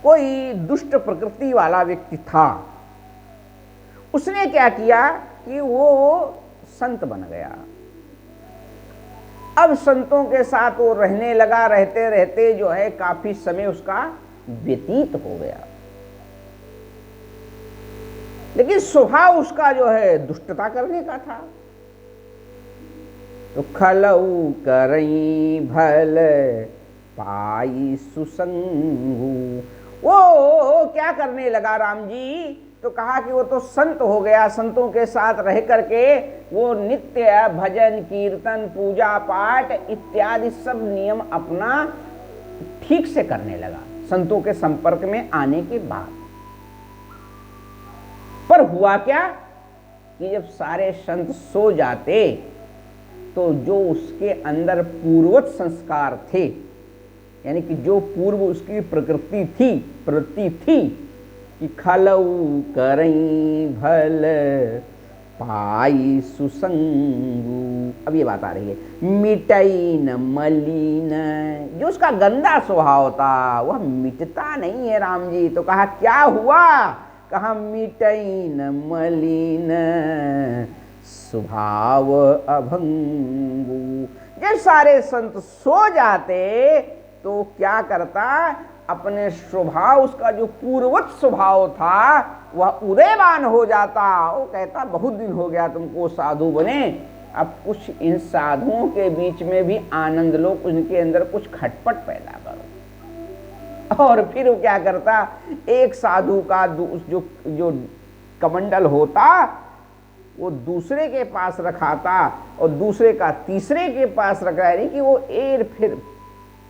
कोई दुष्ट प्रकृति वाला व्यक्ति था। उसने क्या किया कि वो संत बन गया। अब संतों के साथ वो रहने लगा, रहते रहते जो है काफी समय उसका व्यतीत हो गया, लेकिन स्वभाव उसका जो है दुष्टता करने का था। तो खलऊ करई भल पाई सुसंगु, वो क्या करने लगा राम जी, तो कहा कि वो तो संत हो गया, संतों के साथ रह करके वो नित्य भजन कीर्तन पूजा पाठ इत्यादि सब नियम अपना ठीक से करने लगा संतों के संपर्क में आने के बाद। पर हुआ क्या कि जब सारे संत सो जाते तो जो उसके अंदर पूर्वत संस्कार थे, यानी कि जो पूर्व उसकी प्रवृत्ति थी कि खलऊ करई भल पाई सुसंगु, अब ये बात आ रही है, मिटई न मलिन, जो उसका गंदा स्वभाव था वह मिटता नहीं है राम जी। तो कहा क्या हुआ, कहा मिटई न मलिन स्वभाव अभंगु। जब सारे संत सो जाते तो क्या करता, अपने स्वभाव, उसका जो पूर्वत स्वभाव था वह उदयमान हो जाता। वो कहता बहुत दिन हो गया तुमको साधु बने, अब कुछ इन साधुओं के बीच में भी आनंद लो, उनके अंदर कुछ खटपट पैदा करो। और फिर वो क्या करता, एक साधु का जो कमंडल होता वो दूसरे के पास रखाता और दूसरे का तीसरे के पास रखा, यानी कि वो एर फिर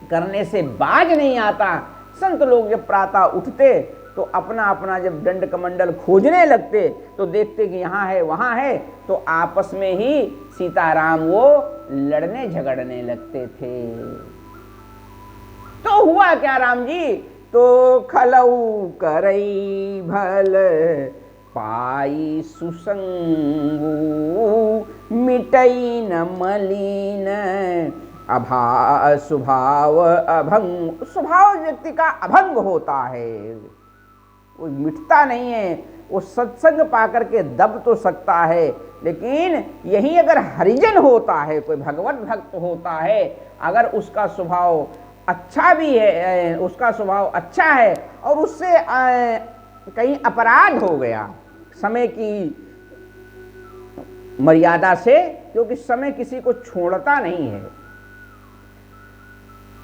करने से बाज नहीं आता। संत लोग जब प्रातः उठते तो अपना अपना जब दंड कमंडल खोजने लगते तो देखते कि यहाँ है वहाँ है, तो आपस में ही सीताराम वो लड़ने झगड़ने लगते थे। तो हुआ क्या राम जी, तो खलऊ करई भल पाई सुसंगु, मिटई न मलिन स्वभाव अभंग। स्वभाव व्यक्ति का अभंग होता है, वो मिटता नहीं है। वो सत्संग पाकर के दब तो सकता है, लेकिन यही अगर हरिजन होता है, कोई भगवत भक्त होता है, अगर उसका स्वभाव अच्छा भी है, उसका स्वभाव अच्छा है और उससे कहीं अपराध हो गया समय की मर्यादा से, क्योंकि समय किसी को छोड़ता नहीं है।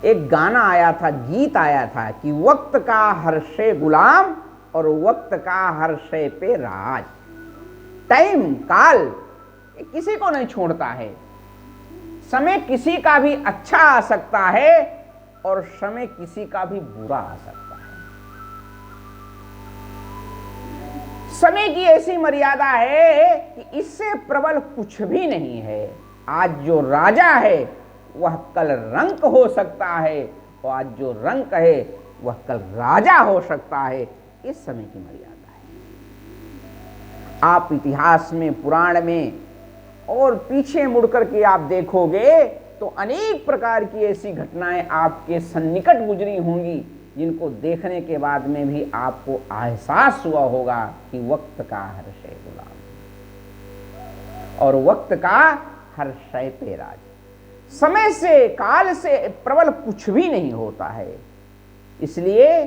एक गाना आया था, गीत आया था कि वक्त का हर्षे गुलाम और वक्त का हर्षे पे राज। टाइम, काल किसी को नहीं छोड़ता है। समय किसी का भी अच्छा आ सकता है और समय किसी का भी बुरा आ सकता है। समय की ऐसी मर्यादा है कि इससे प्रबल कुछ भी नहीं है। आज जो राजा है वह कल रंक हो सकता है और आज जो रंक है वह कल राजा हो सकता है। इस समय की मर्यादा है। आप इतिहास में, पुराण में और पीछे मुड़कर के आप देखोगे तो अनेक प्रकार की ऐसी घटनाएं आपके सन्निकट गुजरी होंगी, जिनको देखने के बाद में भी आपको एहसास हुआ होगा कि वक्त का हर्षे गुलाम और वक्त का हर्षे पे राज। समय से, काल से प्रबल कुछ भी नहीं होता है। इसलिए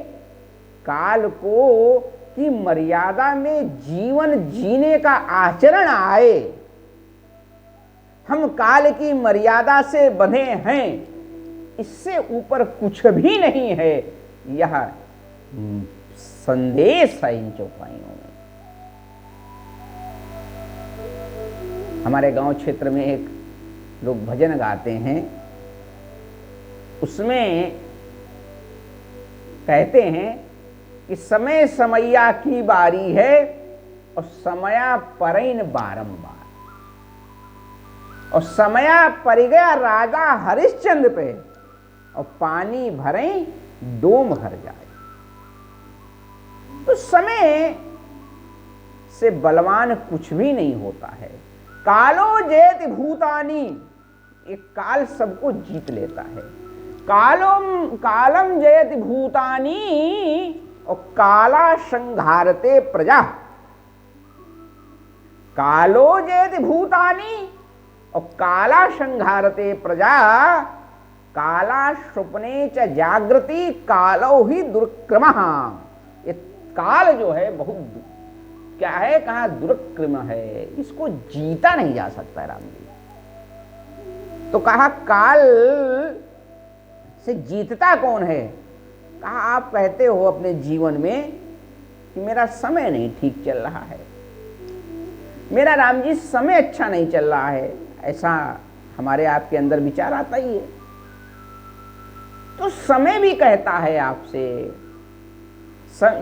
काल को की मर्यादा में जीवन जीने का आचरण आए। हम काल की मर्यादा से बंधे हैं, इससे ऊपर कुछ भी नहीं है। यह संदेश है इन चौपाइयों में। हमारे गांव क्षेत्र में एक लोग भजन गाते हैं, उसमें कहते हैं कि समय समैया की बारी है और समया परैन बारंबार, और समया पर गया राजा हरिश्चंद्र पे और पानी भरे डोम भर जाए। तो समय से बलवान कुछ भी नहीं होता है। कालो जयति भूतानी, एक काल सबको जीत लेता है। कालम जयति भूतानी, और काला संघारते प्रजा। कालो जेति भूतानि और काला संघारते प्रजा। काला स्वप्ने च जागृति कालो ही दुर्क्रमः। ये काल जो है बहुत क्या है, कहा दुर्क्रम है, इसको जीता नहीं जा सकता राम जी। तो कहा काल से जीतता कौन है? कहा आप कहते हो अपने जीवन में कि मेरा समय नहीं ठीक चल रहा है, मेरा राम जी समय अच्छा नहीं चल रहा है, ऐसा हमारे आपके अंदर विचार आता ही है। तो समय भी कहता है आपसे,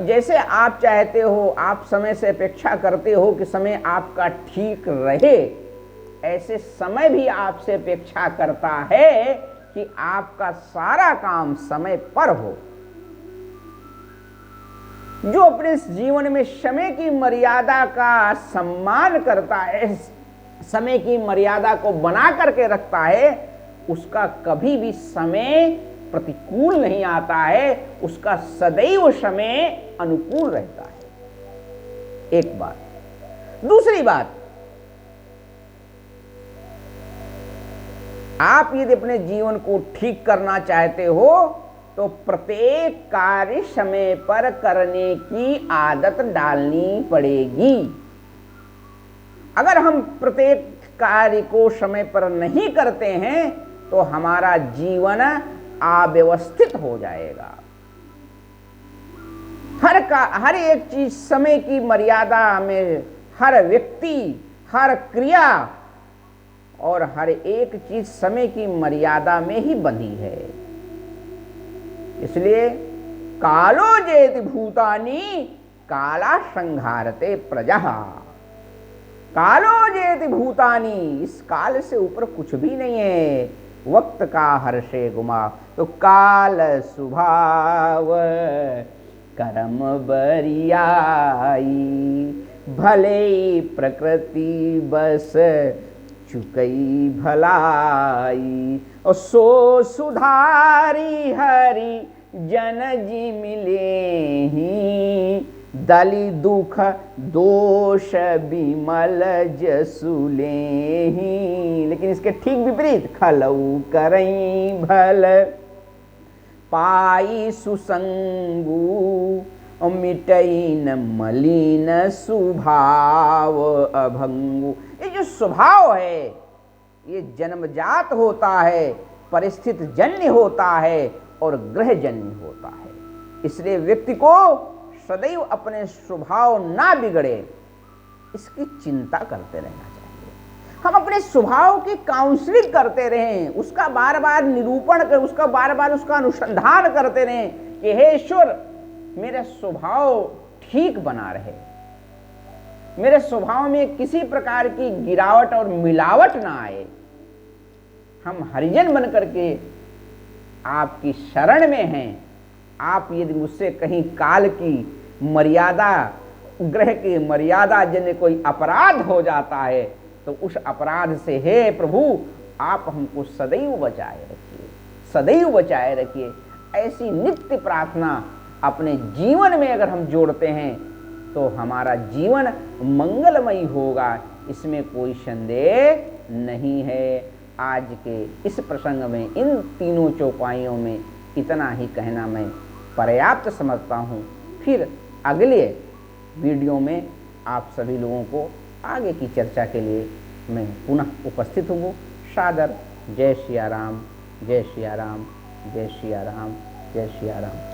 जैसे आप चाहते हो, आप समय से अपेक्षा करते हो कि समय आपका ठीक रहे, ऐसे समय भी आपसे अपेक्षा करता है कि आपका सारा काम समय पर हो। जो अपने जीवन में समय की मर्यादा का सम्मान करता है, समय की मर्यादा को बना करके रखता है, उसका कभी भी समय प्रतिकूल नहीं आता है, उसका सदैव समय अनुकूल रहता है। एक बात। दूसरी बात, आप यदि अपने जीवन को ठीक करना चाहते हो तो प्रत्येक कार्य समय पर करने की आदत डालनी पड़ेगी। अगर हम प्रत्येक कार्य को समय पर नहीं करते हैं तो हमारा जीवन अव्यवस्थित हो जाएगा। हर एक चीज समय की मर्यादा में, हर व्यक्ति, हर क्रिया और हर एक चीज समय की मर्यादा में ही बंधी है। इसलिए कालो जेति भूतानि काला संघारते प्रजा। कालो जेति भूतानि, इस काल से ऊपर कुछ भी नहीं है। वक्त का हर्षे गुमा, तो काल स्वभाव कर्म बरियाई, भले प्रकृति बस चुकई भलाई, और सो सुधारी हरि जन जी मिले ही, दलि दुख दोष विमल जसुले ही। लेकिन इसके ठीक विपरीत, खलऊ करई भल पाई सुसंगु, और मिटई न मलिन स्वभाव अभंगु। ये जो स्वभाव है ये जन्मजात होता है, परिस्थिति जन्य होता है और ग्रहजन्य होता है। इसलिए व्यक्ति को सदैव अपने स्वभाव ना बिगड़े, इसकी चिंता करते रहना चाहिए। हम अपने स्वभाव की काउंसलिंग करते रहें, उसका बार बार निरूपण कर, उसका बार बार उसका अनुसंधान करते रहें कि हे ईश्वर मेरा स्वभाव ठीक बना रहे, मेरे स्वभाव में किसी प्रकार की गिरावट और मिलावट ना आए। हम हरिजन बन करके आपकी शरण में हैं। आप यदि मुझसे कहीं काल की मर्यादा, ग्रह की मर्यादा जन्य कोई अपराध हो जाता है तो उस अपराध से हे प्रभु आप हमको सदैव बचाए रखिए, सदैव बचाए रखिए। ऐसी नित्य प्रार्थना अपने जीवन में अगर हम जोड़ते हैं तो हमारा जीवन मंगलमयी होगा, इसमें कोई संदेह नहीं है। आज के इस प्रसंग में इन तीनों चौपाइयों में इतना ही कहना मैं पर्याप्त समझता हूँ। फिर अगले वीडियो में आप सभी लोगों को आगे की चर्चा के लिए मैं पुनः उपस्थित हूँ। सादर जय सिया राम, जय सिया राम, जय सिया राम, जय सिया राम।